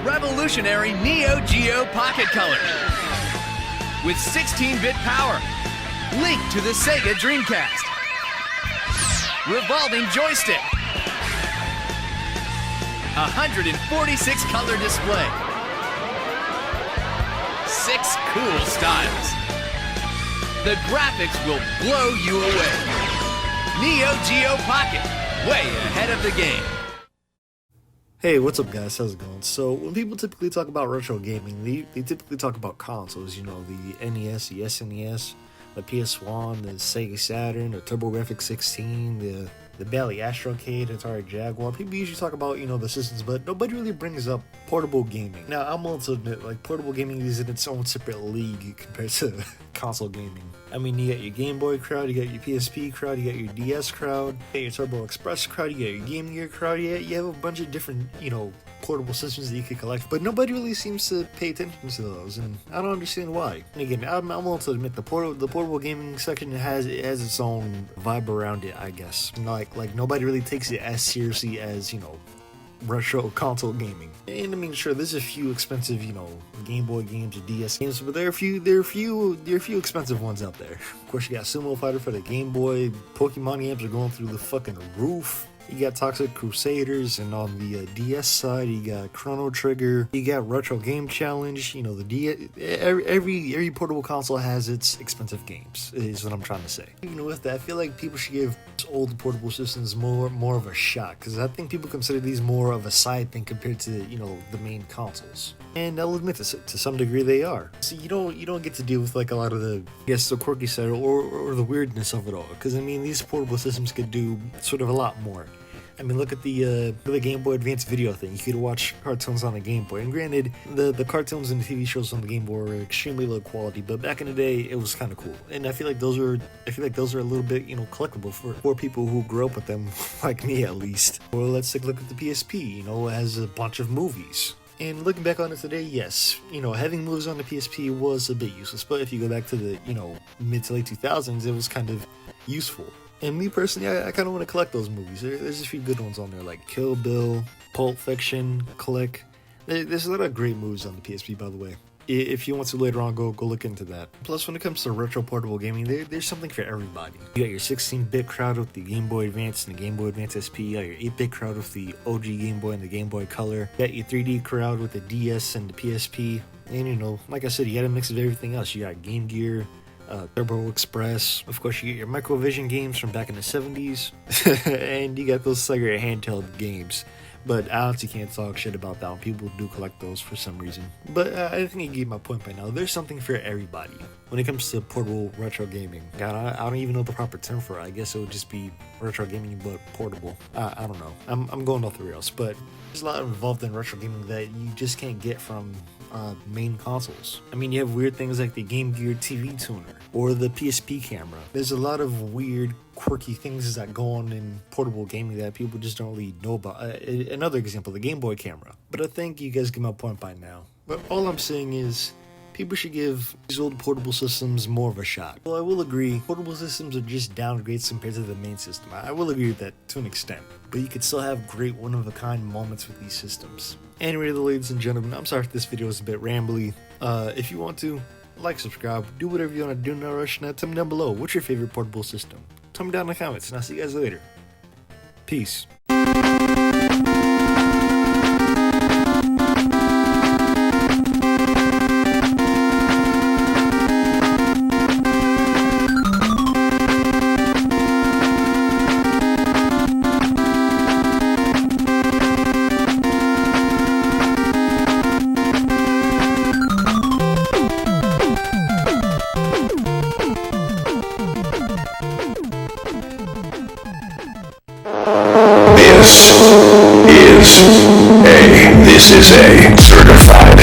revolutionary Neo Geo Pocket Color. With 16-bit power, linked to the Sega Dreamcast. Revolving joystick. 146 color display. 6 cool styles. The graphics will blow you away. Neo Geo Pocket, way ahead of the game. Hey, what's up guys, how's it going? So, when people typically talk about retro gaming, they typically talk about consoles, you know, the NES, the SNES, the PS1, the Sega Saturn, the TurboGrafx 16, the Bally Astrocade, Atari Jaguar. People usually talk about, you know, the systems, but nobody really brings up portable gaming. Now, I'm willing to admit, like, portable gaming is in its own separate league compared to console gaming. I mean, you got your Game Boy crowd, you got your PSP crowd, you got your DS crowd, you got your Turbo Express crowd, you got your Game Gear crowd, you have a bunch of different, you know, portable systems that you could collect, but nobody really seems to pay attention to those, and I don't understand why. And again, I'm willing to admit the portable gaming section has its own vibe around it, I guess. Like nobody really takes it as seriously as, you know, retro console gaming. And I mean, sure, there's a few expensive, you know, Game Boy games or DS games, but there are a few expensive ones out there. Of course, you got Sumo Fighter for the Game Boy. Pokemon games are going through the fucking roof. You got Toxic Crusaders, and on the DS side, you got Chrono Trigger. You got Retro Game Challenge. You know, every portable console has its expensive games, is what I'm trying to say. You know, with that, I feel like people should give old portable systems more of a shot, because I think people consider these more of a side thing compared to, you know, the main consoles. And I'll admit, to some degree, they are. So you don't get to deal with like a lot of the, I guess, the quirky side or the weirdness of it all. Because I mean, these portable systems could do sort of a lot more. I mean, look at the Game Boy Advance video thing. You could watch cartoons on the Game Boy. And granted, the cartoons and the TV shows on the Game Boy were extremely low quality, but back in the day, it was kind of cool. And I feel like those are a little bit, you know, collectible for people who grew up with them, like me at least. Or let's take a look at the PSP. You know, it has a bunch of movies. And looking back on it today, yes, you know, having movies on the PSP was a bit useless. But if you go back to the, you know, mid to late 2000s, it was kind of useful. And me personally, I kind of want to collect those movies. There's a few good ones on there, like Kill Bill, Pulp Fiction, Click. There's a lot of great movies on the PSP, by the way. If you want to later on, go look into that. Plus, when it comes to retro portable gaming, there's something for everybody. You got your 16-bit crowd with the Game Boy Advance and the Game Boy Advance SP. You got your 8-bit crowd with the OG Game Boy and the Game Boy Color. You got your 3D crowd with the DS and the PSP. And, you know, like I said, you got a mix of everything else. You got Game Gear, Turbo Express. Of course, you get your Microvision games from back in the 70s. And you got those Sega handheld games. But I honestly can't talk shit about that one. People do collect those for some reason. But I think you get my point by now. There's something for everybody when it comes to portable retro gaming. God, I don't even know the proper term for it. I guess it would just be retro gaming, but portable. I don't know. I'm going off the rails. But there's a lot involved in retro gaming that you just can't get from main consoles. I mean, you have weird things like the Game Gear TV tuner or the PSP camera. There's a lot of weird, quirky things that go on in portable gaming that people just don't really know about. Another example, the Game Boy camera. But I think you guys get my point by now. But all I'm saying is, people should give these old portable systems more of a shot. Well, I will agree, portable systems are just downgrades compared to the main system. I will agree with that to an extent. But you could still have great one-of-a-kind moments with these systems. Anyway, ladies and gentlemen, I'm sorry if this video is a bit rambly. If you want to, like, subscribe, do whatever you want to do, no rush. Now tell me down below, what's your favorite portable system? Tell me down in the comments, and I'll see you guys later. Peace. This is a certified